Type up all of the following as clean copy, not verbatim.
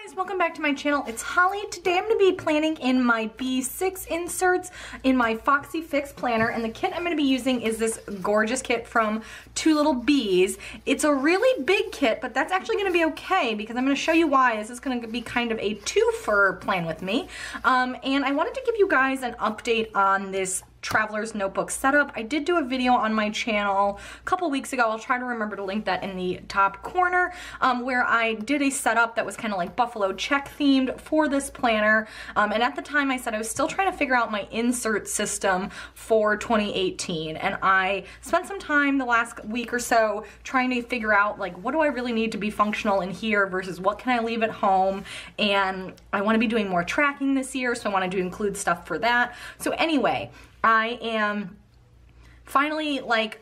guys, welcome back to my channel. It's Holly. Today I'm going to be planning in my B6 inserts in my Foxy Fix planner, and the kit I'm going to be using is this gorgeous kit from Two Little Bees. It's a really big kit, but that's actually going to be okay because I'm going to show you why. This is going to be kind of a twofer plan with me, and I wanted to give you guys an update on this traveler's notebook setup. I did do a video on my channel a couple weeks ago. I'll try to remember to link that in the top corner, where I did a setup that was kind of like buffalo check themed for this planner. And at the time I said I was still trying to figure out my insert system for 2018. And I spent some time the last week or so trying to figure out, like, what do I really need to be functional in here versus what can I leave at home? And I want to be doing more tracking this year, so I wanted to include stuff for that. So anyway, I am finally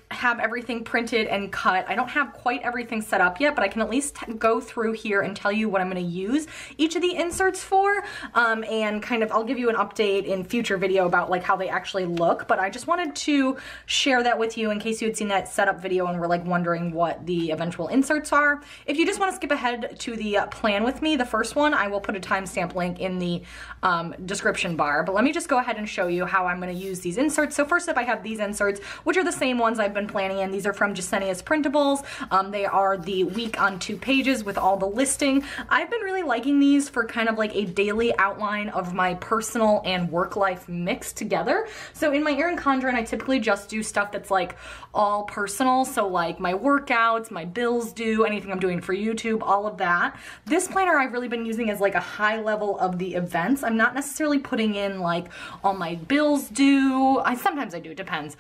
have everything printed and cut. I don't have quite everything set up yet, but I can at least go through here and tell you what I'm going to use each of the inserts for, and kind of I'll give you an update in future video about like how they actually look. But I just wanted to share that with you in case you had seen that setup video and were like wondering what the eventual inserts are. If you just want to skip ahead to the plan with me, the first one, I will put a timestamp link in the description bar. But let me just go ahead and show you how I'm going to use these inserts. So first up, I have these inserts, which are the same ones I've been planning in. These are from Jesenia's Printables. They are the week on 2 pages with all the listing. I've been really liking these for kind of like a daily outline of my personal and work life mixed together. So in my Erin Condren, I typically just do stuff that's like all personal. So like my workouts, my bills due, anything I'm doing for YouTube, all of that. This planner I've really been using as like a high level of the events. I'm not necessarily putting in like all my bills due. Sometimes I do, it depends.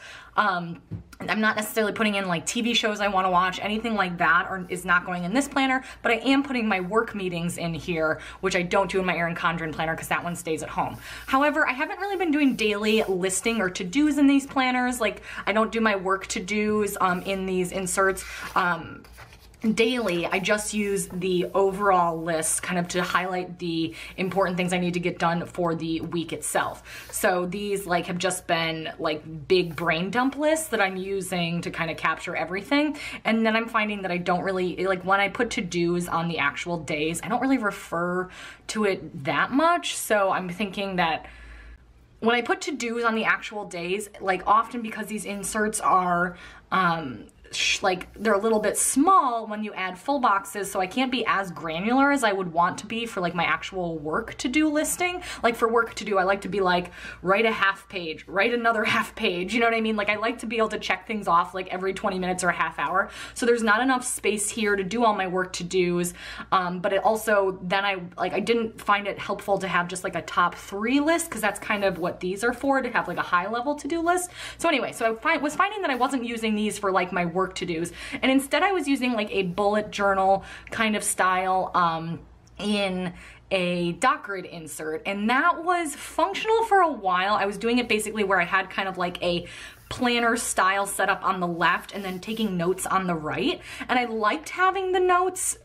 I'm not necessarily putting in like TV shows I want to watch, anything like that, or is not going in this planner, but I am putting my work meetings in here, which I don't do in my Erin Condren planner because that one stays at home. However, I haven't really been doing daily listing or to-dos in these planners. Like, I don't do my work to-dos in these inserts. Daily, I just use the overall list kind of to highlight the important things I need to get done for the week itself. So these like have just been like big brain dump lists that I'm using to kind of capture everything. And then I'm finding that I don't really, like when I put to-dos on the actual days, I don't really refer to it that much. So I'm thinking that when I put to-dos on the actual days, like often because these inserts are, like they're a little bit small when you add full boxes, so I can't be as granular as I would want to be for like my actual work to do listing. Like for work to do, I like to be like, write a half page, write another half page, you know what I mean? Like I like to be able to check things off like every 20 minutes or a half hour. So there's not enough space here to do all my work to do's, but it also, then I didn't find it helpful to have just like a top 3 list, because that's kind of what these are for, to have like a high level to do list. So anyway, so I was finding that I wasn't using these for like my work to-dos, and instead I was using like a bullet journal kind of style in a dot grid insert, and that was functional for a while. I was doing it basically where I had kind of like a planner style setup on the left and then taking notes on the right, and I liked having the notes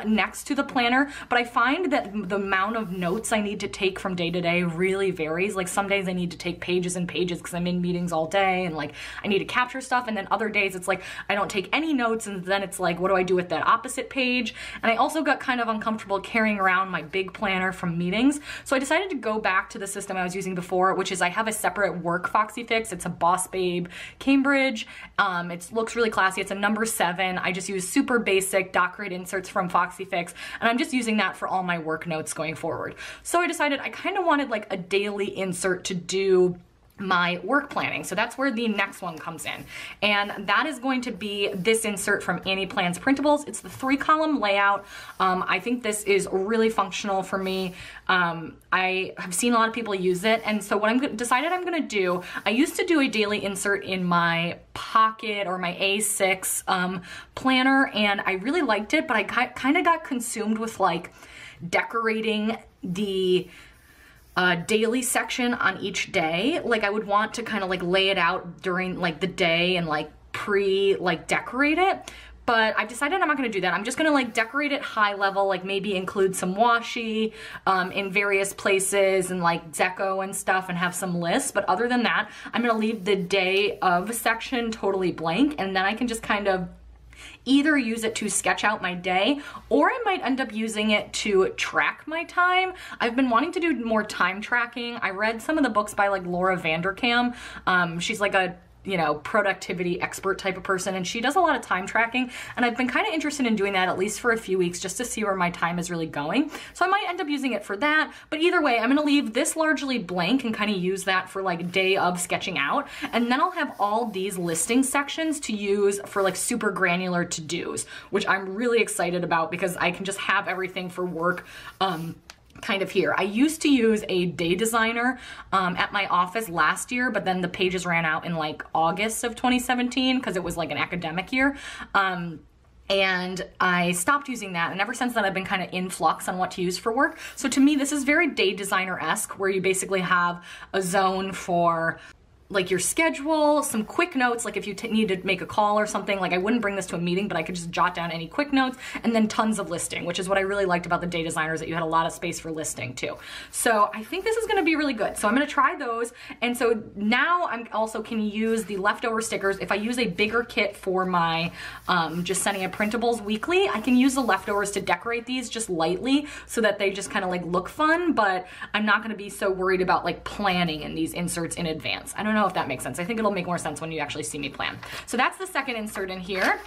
next to the planner, but I find that the amount of notes I need to take from day to day really varies. Like some days I need to take pages and pages because I'm in meetings all day and like I need to capture stuff, and then other days it's like I don't take any notes, and then it's like, what do I do with that opposite page? And I also got kind of uncomfortable carrying around my big planner from meetings, so I decided to go back to the system I was using before, which is I have a separate work Foxy Fix. It's a Boss Babe Cambridge. It looks really classy. It's a number 7. I just use super basic dot grid inserts from Foxy Fix, and I'm just using that for all my work notes going forward. So I decided I kind of wanted like a daily insert to do my work planning. So that's where the next one comes in. And that is going to be this insert from Annie Plans Printables. It's the 3-column layout. I think this is really functional for me. I have seen a lot of people use it. And so what I'm decided I'm gonna do, I used to do a daily insert in my Pocket or my A6 planner, and I really liked it, but I kind of got consumed with like decorating the daily section on each day. Like I would want to kind of like lay it out during like the day and like decorate it. But I've decided I'm not gonna do that. I'm just gonna like decorate it high level, like maybe include some washi in various places and like deco and stuff, and have some lists. But other than that, I'm gonna leave the day of section totally blank, and then I can just kind of either use it to sketch out my day, or I might end up using it to track my time. I've been wanting to do more time tracking. I read some of the books by like Laura Vanderkam. She's like a productivity expert type of person, and she does a lot of time tracking, and I've been kind of interested in doing that at least for a few weeks just to see where my time is really going. So I might end up using it for that, but either way, I'm gonna leave this largely blank and kind of use that for like day of sketching out, and then I'll have all these listing sections to use for like super granular to-dos, which I'm really excited about because I can just have everything for work kind of here. I used to use a day designer at my office last year, but then the pages ran out in like August of 2017 because it was like an academic year. And I stopped using that, and ever since then I've been kind of in flux on what to use for work. So to me, this is very day designer-esque, where you basically have a zone for like your schedule, some quick notes, like if you need to make a call or something, like I wouldn't bring this to a meeting, but I could just jot down any quick notes, and then tons of listing, which is what I really liked about the day designers, that you had a lot of space for listing too. So I think this is gonna be really good. So I'm gonna try those. And so now I'm also can use the leftover stickers. If I use a bigger kit for my Jesenia Printables weekly, I can use the leftovers to decorate these just lightly so that they just kind of like look fun, but I'm not gonna be so worried about like planning in these inserts in advance. I don't know if that makes sense. I think it'll make more sense when you actually see me plan. So that's the second insert in here.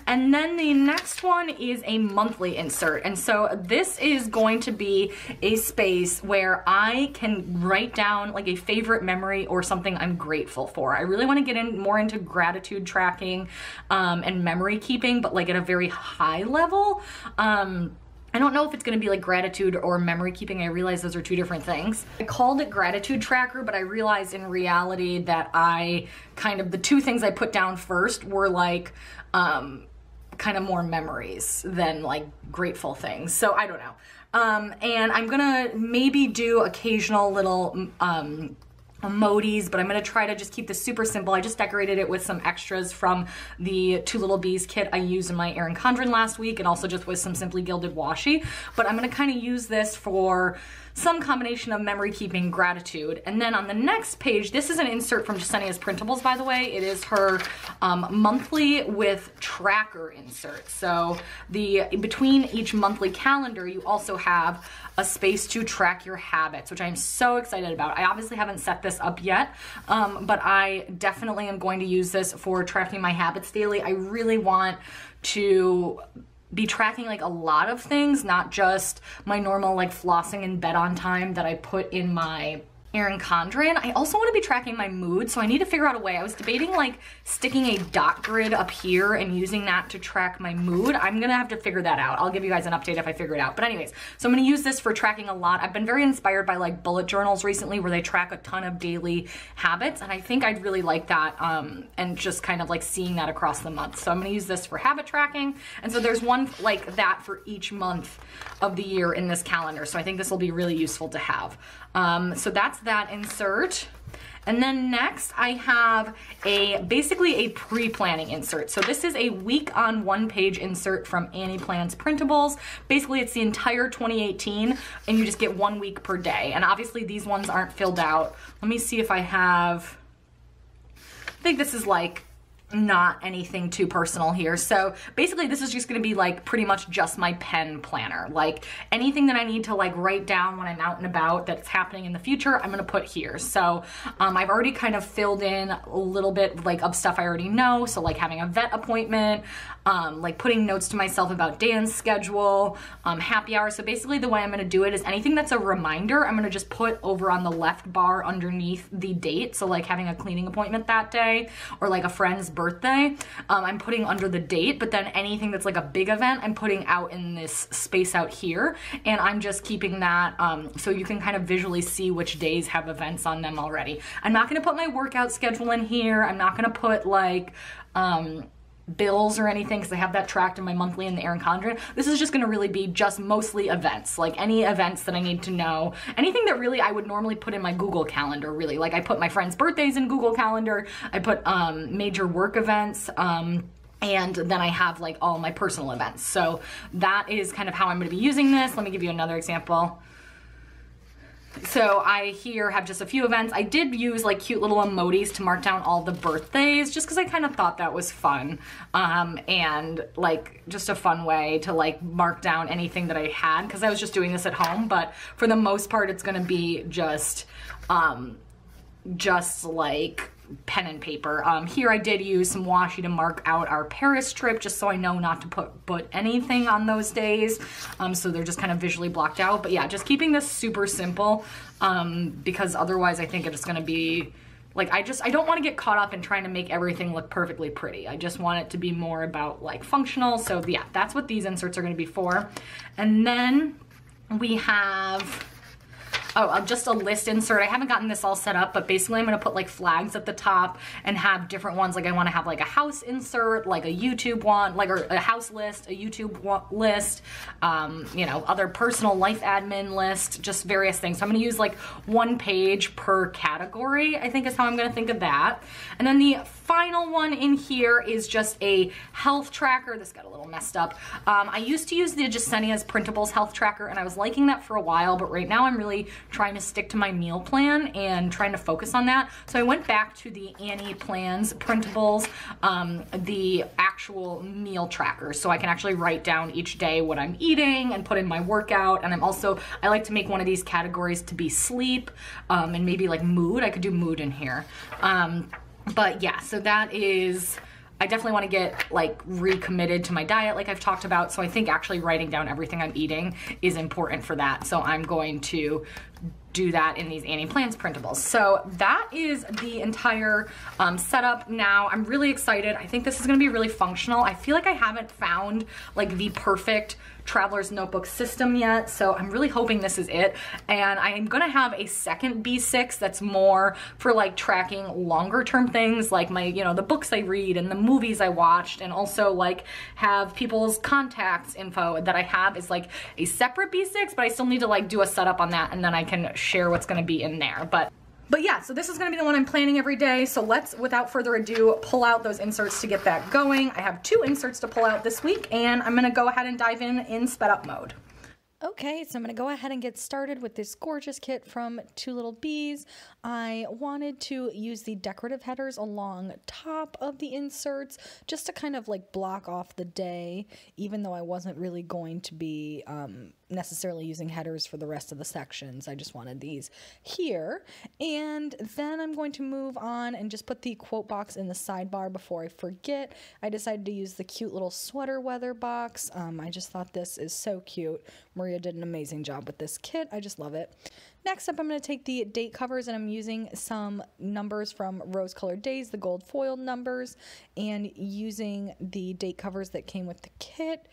And then the next one is a monthly insert. And so this is going to be a space where I can write down like a favorite memory or something I'm grateful for. I really want to get more into gratitude tracking and memory keeping, but like at a very high level. I don't know if it's gonna be like gratitude or memory keeping. I realize those are two different things. I called it gratitude tracker, but I realized in reality that the two things I put down first were like kind of more memories than like grateful things. So I don't know. And I'm gonna maybe do occasional little emojis, but I'm gonna try to just keep this super simple. I just decorated it with some extras from the Two Little Bees kit I used in my Erin Condren last week, and also just with some Simply Gilded washi. But I'm gonna kind of use this for some combination of memory keeping, gratitude. And then on the next page, this is an insert from Jesenia's Printables, by the way. It is her monthly with tracker insert. So between each monthly calendar, you also have a space to track your habits, which I'm so excited about. I obviously haven't set this up yet, but I definitely am going to use this for tracking my habits daily. I really want to be tracking like a lot of things, not just my normal like flossing in bed on time that I put in my Erin Condren. I also want to be tracking my mood, so I need to figure out a way. I was debating like sticking a dot grid up here and using that to track my mood. I'm gonna have to figure that out. I'll give you guys an update if I figure it out. But anyways, so I'm gonna use this for tracking a lot. I've been very inspired by like bullet journals recently where they track a ton of daily habits, and I think I'd really like that and just kind of like seeing that across the month. So I'm gonna use this for habit tracking, and so there's one like that for each month of the year in this calendar. So I think this will be really useful to have. So that's that insert. And then next I have basically a pre-planning insert. So this is a week on one page insert from Annie Plans Printables. Basically it's the entire 2018 and you just get 1 week per day. And obviously these ones aren't filled out. Let me see if I have, I think this is like not anything too personal here. So basically this is just gonna be like pretty much just my pen planner. Like anything that I need to like write down when I'm out and about that's happening in the future, I'm gonna put here. So I've already kind of filled in a little bit like of stuff I already know. So like having a vet appointment, like putting notes to myself about Dan's schedule, happy hour. So basically the way I'm gonna do it is anything that's a reminder, I'm gonna just put over on the left bar underneath the date. So like having a cleaning appointment that day or like a friend's birthday, I'm putting under the date, but then anything that's like a big event, I'm putting out in this space out here. And I'm just keeping that so you can kind of visually see which days have events on them already. I'm not gonna put my workout schedule in here. I'm not gonna put like, bills or anything because I have that tracked in my monthly in the Erin Condren. This is just going to really be just mostly events, like any events that I need to know. Anything that really I would normally put in my Google Calendar, really. Like I put my friends' birthdays in Google Calendar. I put major work events. And then I have like all my personal events. So that is kind of how I'm going to be using this. Let me give you another example. So I here have just a few events. I did use like cute little emojis to mark down all the birthdays just because I kind of thought that was fun. And like just a fun way to like mark down anything that I had because I was just doing this at home. But for the most part, it's gonna be just like pen and paper. Here I did use some washi to mark out our Paris trip just so I know not to put anything on those days. So they're just kind of visually blocked out. But yeah, just keeping this super simple because otherwise I think it's gonna be like, I don't want to get caught up in trying to make everything look perfectly pretty. I just want it to be more about like functional. So yeah, that's what these inserts are gonna be for. And then we have just a list insert. I haven't gotten this all set up, but basically I'm gonna put like flags at the top and have different ones. Like I wanna have like a house insert, like a YouTube one, like or a house list, a YouTube list, you know, other personal life admin list, just various things. So I'm gonna use like 1 page per category, I think is how I'm gonna think of that. And then the final one in here is just a health tracker. This got a little messed up. I used to use the Jesenia's Printables health tracker and I was liking that for a while, but right now I'm really trying to stick to my meal plan and trying to focus on that. So I went back to the Annie Plans Printables, the actual meal tracker. So I can actually write down each day what I'm eating and put in my workout. And I like to make one of these categories to be sleep and maybe like mood. I could do mood in here. But yeah, so that is, I definitely want to get like recommitted to my diet like I've talked about. So I think actually writing down everything I'm eating is important for that. So I'm going to do that in these Annie Plans Printables. So that is the entire setup now. I'm really excited. I think this is gonna be really functional. I feel like I haven't found like the perfect traveler's notebook system yet, so I'm really hoping this is it. And I'm gonna have a second B6 that's more for like tracking longer term things like my, you know, the books I read and the movies I watched, and also like have people's contacts info that I have is like a separate B6, but I still need to like do a setup on that and then I can share what's gonna be in there. But yeah, so this is gonna be the one I'm planning every day. So let's, without further ado, pull out those inserts to get that going. I have 2 inserts to pull out this week and I'm gonna go ahead and dive in sped up mode. Okay, so I'm going to go ahead and get started with this gorgeous kit from Two Little Bees. I wanted to use the decorative headers along top of the inserts just to kind of like block off the day, even though I wasn't really going to be necessarily using headers for the rest of the sections. I just wanted these here. And then I'm going to move on and just put the quote box in the sidebar before I forget. I decided to use the cute little sweater weather box. I just thought this is so cute. Maria did an amazing job with this kit. I just love it. Next up, I'm going to take the date covers and I'm using some numbers from Rose Colored Days, the gold foiled numbers, and using the date covers that came with the kit.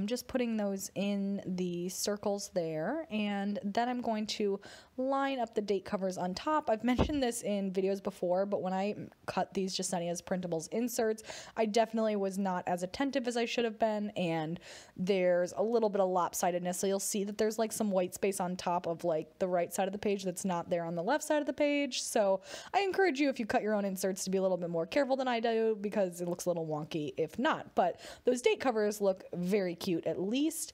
Just putting those in the circles there, and then I'm going to line up the date covers on top. I've mentioned this in videos before, but when I cut these Jesenia's Printables inserts, I definitely was not as attentive as I should have been, and there's a little bit of lopsidedness, so you'll see that there's like some white space on top of like the right side of the page that's not there on the left side of the page. So I encourage you, if you cut your own inserts, to be a little bit more careful than I do, because it looks a little wonky if not. But those date covers look very cute, at least.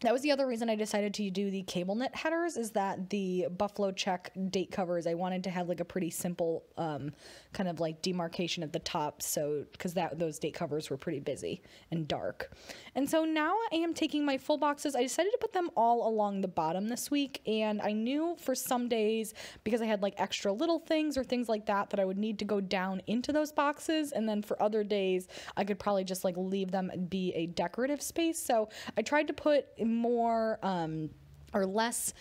That was the other reason I decided to do the cable knit headers, is that the buffalo check date covers, I wanted to have like a pretty simple kind of like demarcation at the top, so because those date covers were pretty busy and dark. And so now I am taking my full boxes. I decided to put them all along the bottom this week, and I knew for some days, because I had like extra little things or things like that, that I would need to go down into those boxes, and then for other days I could probably just like leave them and be a decorative space. So I tried to put more or less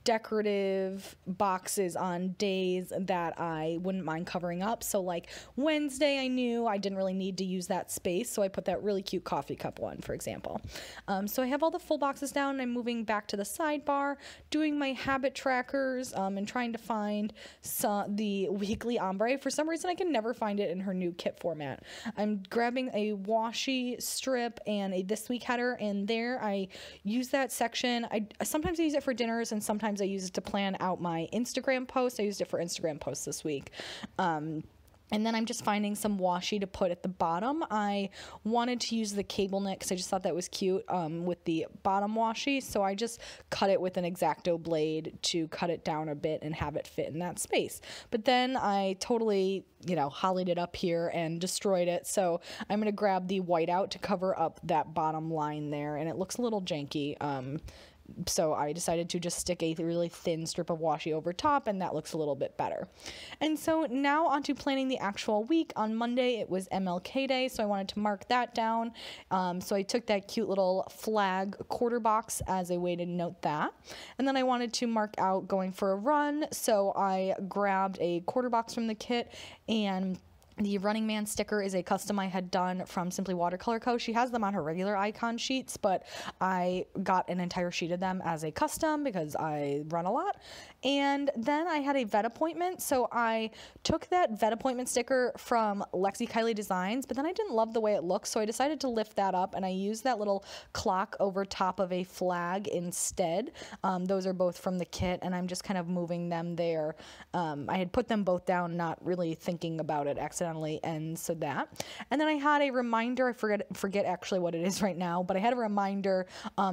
decorative boxes on days that I wouldn't mind covering up. So like Wednesday, I knew I didn't really need to use that space, so I put that really cute coffee cup one, for example. So I have all the full boxes down, and I'm moving back to the sidebar, doing my habit trackers, and trying to find the weekly ombre. For some reason, I can never find it in her new kit format. I'm grabbing a washi strip and a this week header, and there I use that section. I sometimes use it for dinners, and sometimes I use it to plan out my Instagram posts. I used it for Instagram posts this week. And then I'm just finding some washi to put at the bottom. I wanted to use the cable knit because I just thought that was cute with the bottom washi. So I just cut it with an X-Acto blade to cut it down a bit and have it fit in that space. But then I totally, you know, hollied it up here and destroyed it. So I'm going to grab the whiteout to cover up that bottom line there. And it looks a little janky. So I decided to just stick a really thin strip of washi over top, and that looks a little bit better. And so now on to planning the actual week. On Monday, it was MLK Day, so I wanted to mark that down. So I took that cute little flag quarter box as a way to note that. And then I wanted to mark out going for a run, so I grabbed a quarter box from the kit, and the Running Man sticker is a custom I had done from Simply Watercolor Co. She has them on her regular icon sheets, but I got an entire sheet of them as a custom because I run a lot. And then I had a vet appointment, so I took that vet appointment sticker from Lexi Kylie Designs, but then I didn't love the way it looks, so I decided to lift that up, and I used that little clock over top of a flag instead. Those are both from the kit, and I'm just kind of moving them there. I had put them both down, not really thinking about it accidentally, and so that. And then I had a reminder, I forget actually what it is right now, but I had a reminder,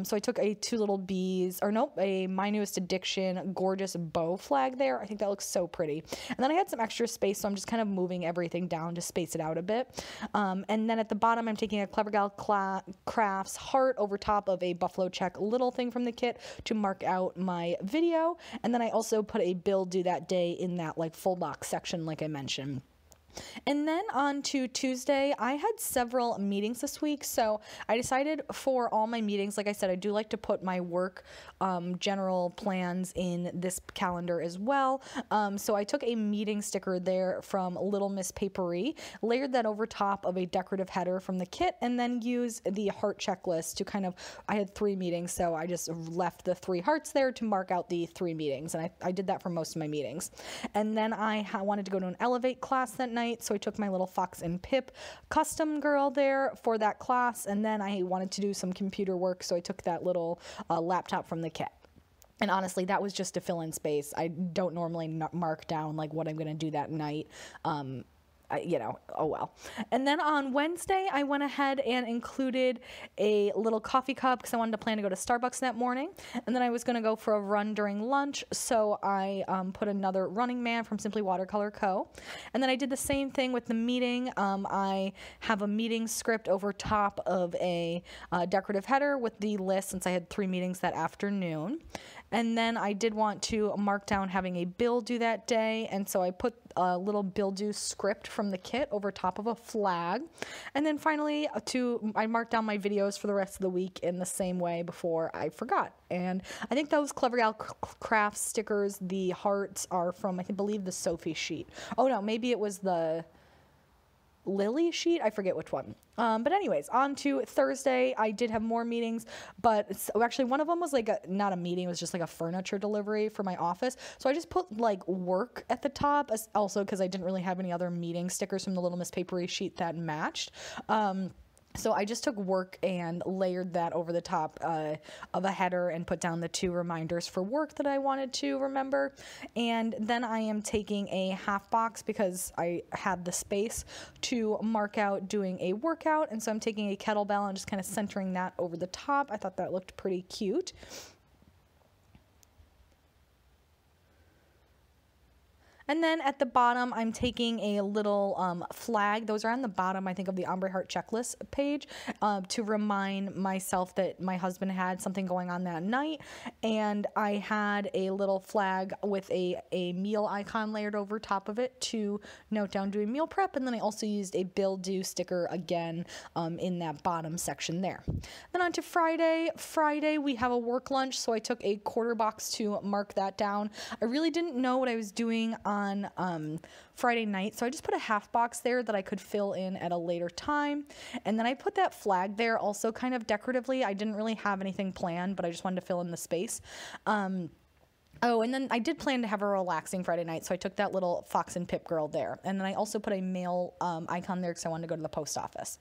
so I took a a My Newest Addiction gorgeous bow flag there. I think that looks so pretty. And then I had some extra space, so I'm just kind of moving everything down to space it out a bit. And then at the bottom, I'm taking a Clever Gal Crafts heart over top of a buffalo check little thing from the kit to mark out my video. And then I also put a bill due that day in that like full box section like I mentioned. And then on to Tuesday, I had several meetings this week, so I decided for all my meetings, like I said, I do like to put my work general plans in this calendar as well. So I took a meeting sticker there from Little Miss Papery, layered that over top of a decorative header from the kit, and then used the heart checklist to kind of, I had 3 meetings, so I just left the 3 hearts there to mark out the 3 meetings, and I did that for most of my meetings. And then I wanted to go to an Elevate class that night, so I took my little Fox and Pip custom girl there for that class, and then I wanted to do some computer work, so I took that little laptop from the kit. And honestly, that was just to fill in space. I don't normally mark down like what I'm going to do that night. You know, oh well. And then on Wednesday, I went ahead and included a little coffee cup because I wanted to plan to go to Starbucks that morning. And then I was going to go for a run during lunch, so I put another Running Man from Simply Watercolor Co. And then I did the same thing with the meeting. I have a meeting script over top of a decorative header with the list since I had 3 meetings that afternoon. And then I did want to mark down having a bill due that day, and so I put a little bill due script from the kit over top of a flag. And then finally, I marked down my videos for the rest of the week in the same way before I forgot. And I think those Clever Gal Crafts stickers, the hearts, are from, I believe, the Sophie sheet. Oh no, maybe it was the Lily sheet, I forget which one. But anyways, on to Thursday, I did have more meetings, but actually one of them was like not a meeting, it was just like a furniture delivery for my office. So I just put like work at the top, also because I didn't really have any other meeting stickers from the Little Miss Papery sheet that matched. So I just took work and layered that over the top of a header and put down the 2 reminders for work that I wanted to remember. And then I am taking a half box because I had the space to mark out doing a workout. And so I'm taking a kettlebell and just kind of centering that over the top. I thought that looked pretty cute. And then at the bottom, I'm taking a little flag. Those are on the bottom, I think, of the Ombre Heart checklist page to remind myself that my husband had something going on that night. And I had a little flag with a meal icon layered over top of it to note down doing meal prep. And then I also used a bill due sticker again in that bottom section there. Then on to Friday. Friday, we have a work lunch, so I took a quarter box to mark that down. I really didn't know what I was doing on Friday night, so I just put a half box there that I could fill in at a later time. And then I put that flag there also kind of decoratively. I didn't really have anything planned, but I just wanted to fill in the space. Oh, and then I did plan to have a relaxing Friday night, so I took that little Fox and Pip girl there. And then I also put a mail icon there because I wanted to go to the post office.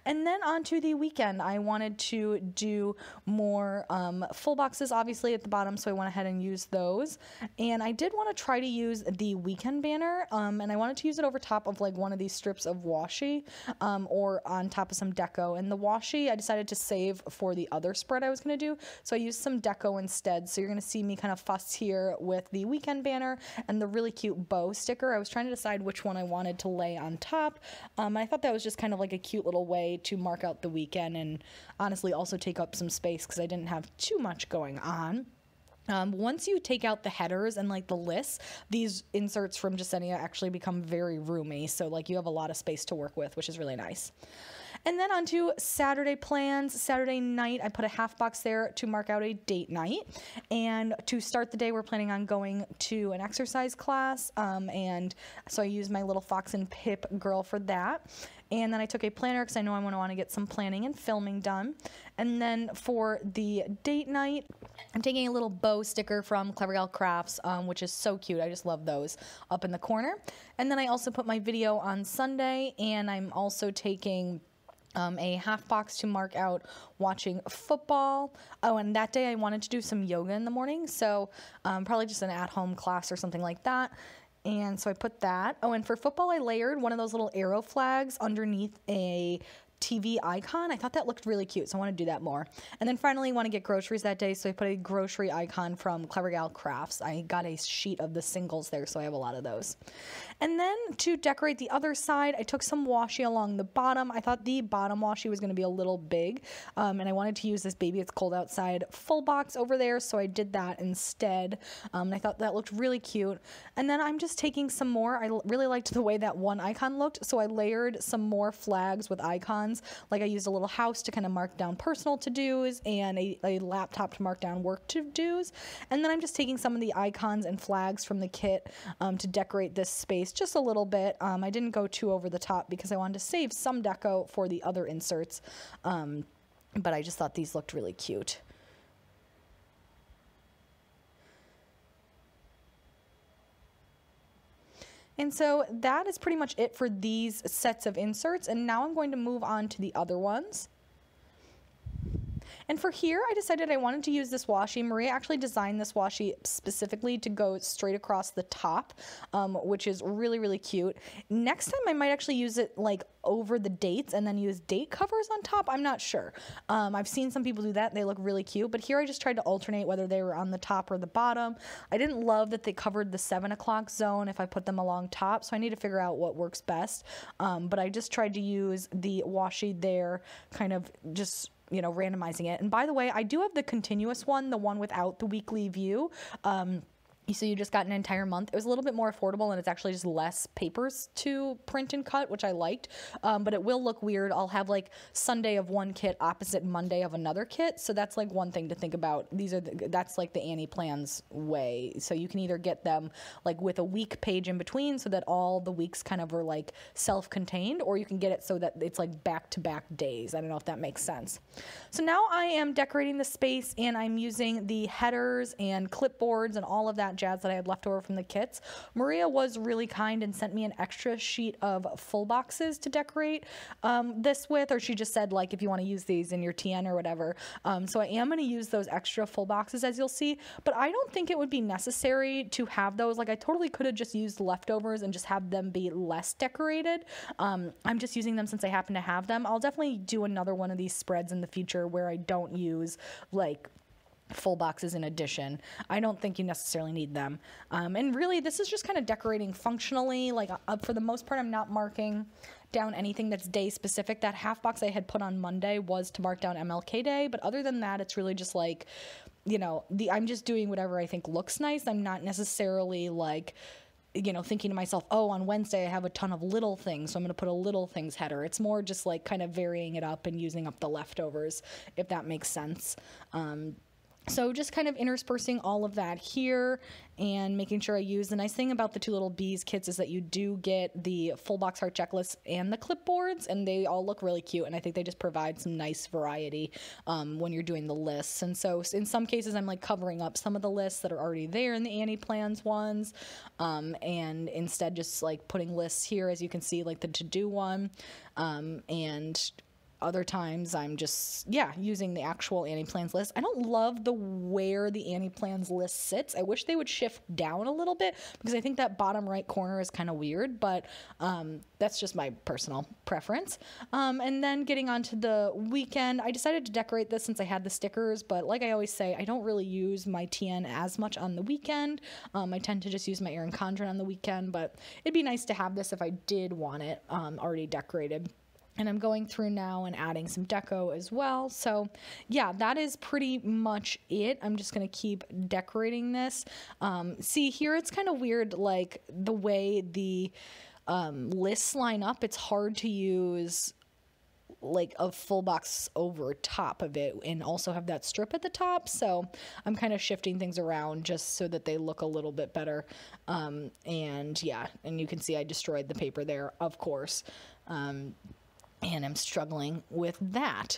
And then on to the weekend, I wanted to do more full boxes, obviously, at the bottom, so I went ahead and used those. And I did want to try to use the weekend banner, and I wanted to use it over top of like one of these strips of washi or on top of some deco. And the washi, I decided to save for the other spread I was going to do, so I used some deco instead. So you're going to see me kind of fuss here with the weekend banner and the really cute bow sticker. I was trying to decide which one I wanted to lay on top. I thought that was just kind of like a cute little way to mark out the weekend and honestly also take up some space because I didn't have too much going on. Once you take out the headers and like the lists, these inserts from Jesenia actually become very roomy. So like you have a lot of space to work with, which is really nice. And then on to Saturday plans. Saturday night, I put a half box there to mark out a date night. And to start the day, we're planning on going to an exercise class. And so I used my little Fox and Pip girl for that. And then I took a planner because I know I'm going to want to get some planning and filming done. And then for the date night, I'm taking a little bow sticker from Clever Gal Crafts, which is so cute. I just love those up in the corner. And then I also put my video on Sunday, and I'm also taking a half box to mark out watching football. Oh, and that day I wanted to do some yoga in the morning, so probably just an at-home class or something like that. And so I put that. Oh, and for football, I layered one of those little arrow flags underneath a TV icon. I thought that looked really cute, so I want to do that more. And then finally, I want to get groceries that day, so I put a grocery icon from Clever Gal Crafts. I got a sheet of the singles there, so I have a lot of those. And then to decorate the other side, I took some washi along the bottom. I thought the bottom washi was going to be a little big, and I wanted to use this Baby It's Cold Outside full box over there, so I did that instead. And I thought that looked really cute. And then I'm just taking some more. I really liked the way that one icon looked, so I layered some more flags with icons. Like I used a little house to kind of mark down personal to-dos and a laptop to mark down work to-dos. And then I'm just taking some of the icons and flags from the kit to decorate this space just a little bit. I didn't go too over the top because I wanted to save some deco for the other inserts. But I just thought these looked really cute. And so that is pretty much it for these sets of inserts. And now I'm going to move on to the other ones. And for here, I decided I wanted to use this washi. Maria actually designed this washi specifically to go straight across the top, which is really, really cute. Next time, I might actually use it like over the dates and then use date covers on top. I'm not sure. I've seen some people do that. They look really cute. But here I just tried to alternate whether they were on the top or the bottom. I didn't love that they covered the 7 o'clock zone if I put them along top. So I need to figure out what works best. But I just tried to use the washi there, kind of just, you know, randomizing it. And by the way, I do have the continuous one, the one without the weekly view. So you just got an entire month. It was a little bit more affordable, and it's actually just less papers to print and cut, which I liked. But it will look weird. I'll have like Sunday of one kit opposite Monday of another kit. So that's like one thing to think about. That's like the Annie Plans way. So you can either get them like with a week page in between so that all the weeks kind of are like self-contained, or you can get it so that it's like back-to-back days. I don't know if that makes sense. So now I am decorating the space, and I'm using the headers and clipboards and all of that jazz that I had left over from the kits. Maria was really kind and sent me an extra sheet of full boxes to decorate this with, or she just said like if you want to use these in your TN or whatever. So I am going to use those extra full boxes, as you'll see, but I don't think it would be necessary to have those. Like I totally could have just used leftovers and just have them be less decorated. I'm just using them since I happen to have them. I'll definitely do another one of these spreads in the future where I don't use like full boxes in addition. I don't think you necessarily need them. And really, this is just kind of decorating functionally. Like for the most part, I'm not marking down anything that's day specific. That half box I had put on Monday was to mark down MLK Day. But other than that, it's really just like, you know, I'm just doing whatever I think looks nice. I'm not necessarily like, you know, thinking to myself, oh, on Wednesday I have a ton of little things, so I'm going to put a little things header. It's more just like kind of varying it up and using up the leftovers, if that makes sense. So just kind of interspersing all of that here and making sure I use. The nice thing about the Two Little Bees kits is that you do get the full box heart checklists and the clipboards, and they all look really cute, and I think they just provide some nice variety when you're doing the lists. And so in some cases I'm like covering up some of the lists that are already there in the Annie Plans ones, and instead just like putting lists here, as you can see, like the to-do one, and other times I'm just, using the actual Annie Plans list. I don't love where the Annie Plans list sits. I wish they would shift down a little bit because I think that bottom right corner is kind of weird, but that's just my personal preference. And then getting onto the weekend, I decided to decorate this since I had the stickers, but like I always say, I don't really use my TN as much on the weekend. I tend to just use my Erin Condren on the weekend, but it'd be nice to have this if I did want it already decorated. And I'm going through now and adding some deco as well. So yeah, that is pretty much it. I'm just going to keep decorating this. See here, it's kind of weird, like the way the lists line up. It's hard to use like a full box over top of it and also have that strip at the top. So I'm kind of shifting things around just so that they look a little bit better. And yeah, and you can see I destroyed the paper there, of course. And I'm struggling with that.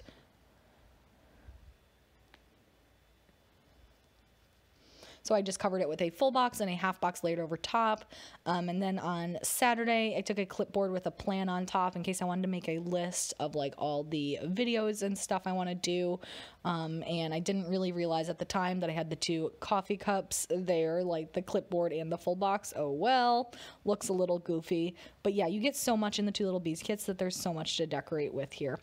So I just covered it with a full box and a half box layered over top. And then on Saturday, I took a clipboard with a plan on top in case I wanted to make a list of like all the videos and stuff I want to do. And I didn't really realize at the time that I had the two coffee cups there, like the clipboard and the full box. Oh well, looks a little goofy. But yeah, you get so much in the Two Little Bees kits that there's so much to decorate with here.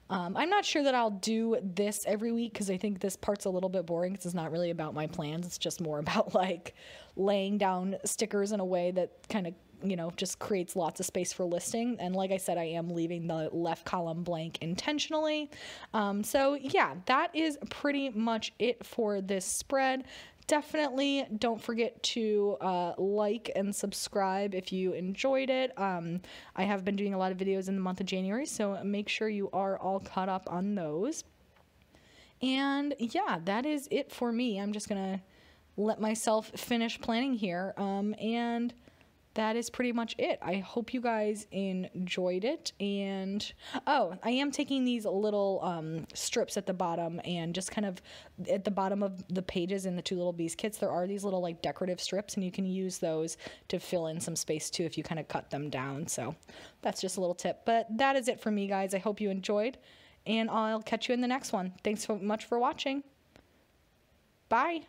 I'm not sure that I'll do this every week because I think this part's a little bit boring because it's not really about my plans. It's just more about like laying down stickers in a way that kind of, you know, just creates lots of space for listing. And like I said, I am leaving the left column blank intentionally. So yeah, that is pretty much it for this spread. Definitely don't forget to like and subscribe if you enjoyed it. I have been doing a lot of videos in the month of January, so make sure you are all caught up on those. And yeah, that is it for me. I'm just gonna let myself finish planning here, and that is pretty much it. I hope you guys enjoyed it. And oh, I am taking these little strips at the bottom, and just kind of at the bottom of the pages in the Two Little Bees kits, there are these little like decorative strips, and you can use those to fill in some space too if you kind of cut them down. So that's just a little tip. But that is it for me, guys. I hope you enjoyed, and I'll catch you in the next one. Thanks so much for watching. Bye.